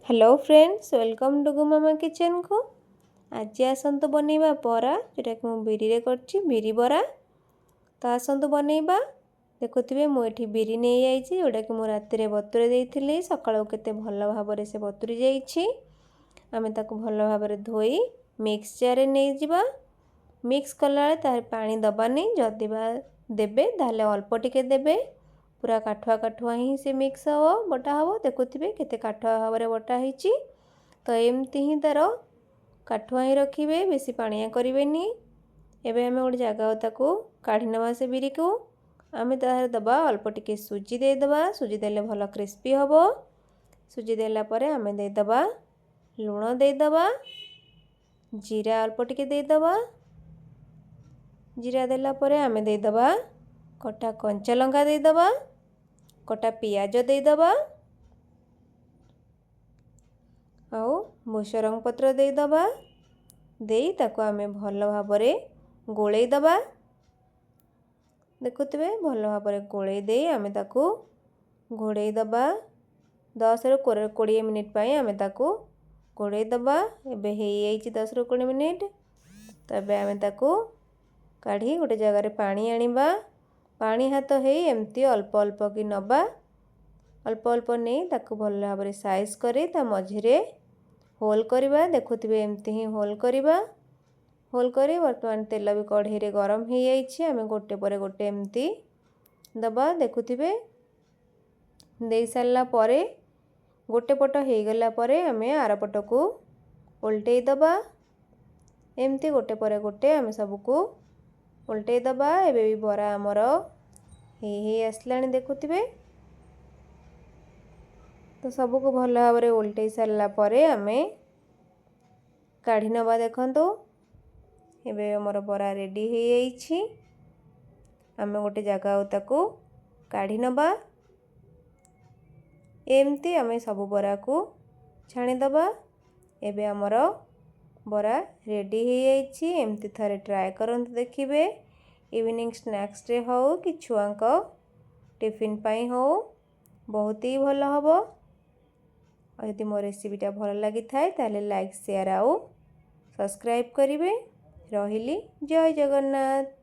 Hello friends, welcome to गुमामा kitchen को। आज आसतु बनैबा बरा जोटा कि मुझे बिरी रे करछि बिरी बरा। तो आसतु बनैबा। देखुथिबे मु एठी बिरी नै जाइछि जोटा कि मु राति रे बतुरे देइथिली। सकाळो केते भल भाबरे से बतुरी जाइछि। आमे ताको भल भाबरे धोई मिक्स जार रे नै जिबा। मिक्स कला तार पानी दबानी। जदि बा देबे ताले अल्प टिके देबे। पूरा काठुआ काठुआ ही से मिक्स हम बटा हम। देखुथिबे केते काठुआ भाबरे बटा हिची। तो एमती ही तार काठुआ ही रखिबे, बेसी पानिया करिवेनी। एबे हमें गोटे जगह ताको काढ़ी नवा से बिरी को। आमे तार दबा अल्प टिके सुजी दे दबा। सुजी देले भल क्रिस्पी हबो। सुजी देला परे आमे दे दबा लूण दे दबा। जीरा अल्प टिके दे दबा। जीरा देला परे आमे दे दबा कटा कंचा लंका दे दबा। कटा पियाज दे दबा। आउ भुसरंग पत्र दे दबा। देई ताको आमे भल भाबरे गोळेई दबा। देखुथिबे भल भाबरे गोळेई देई आमे ताको घोड़ेई दबा। 10 रु 20 मिनिट पाई आमे ताको घोड़ेई दबा। एबे हेई आइछि 10 रु 20 मिनिट। तबे आमे ताको काढ़ी गोटे जगह रे पानी आनिबा। पानी हाथ हेई एमती अल्प अल्प की नबा। अल्प अल्प नहीं ताको भल भाबरे साइज करे ता मझिरे होल करिबा। देखुथिबे एमती ही होल करिबा। होल करे वर्तमान तेल भी कढ़ई रे गरम हो जाइछि। आमे गोटे परे गोटे एमती दबा। देखुथिबे देई सारला परे गोटे पट हो गला परे आमे आर पट को उल्टेई दबा। एमती गोटे परे गोटे आमे सबको उल्टेई दबा। एबे भी बरा हमर हे आसलानी। देखुथिबे तो सबको भल भाबरे उल्टेई सारला परे आमे काढ़ी नबा। देखंतु एबे हमर बरा रेडी हो जाइछि। आमे गोटे जगह ताको काढ़ी नबा। एमती आमे सब बरा को छाणी दबा। एबे हमर बरा रेडी हो जाइछि। एमती थरे ट्राए करंतु देखिबे। इवनिंग स्नैक्स रे हो कि छुआंक टिफिन पाई हो बहुत ही भल हबो। यदि मो रेसिपीटा भल लगी थाए ताले लाइक शेयर आउ सब्सक्राइब करिवे। रहिली जय जगन्नाथ।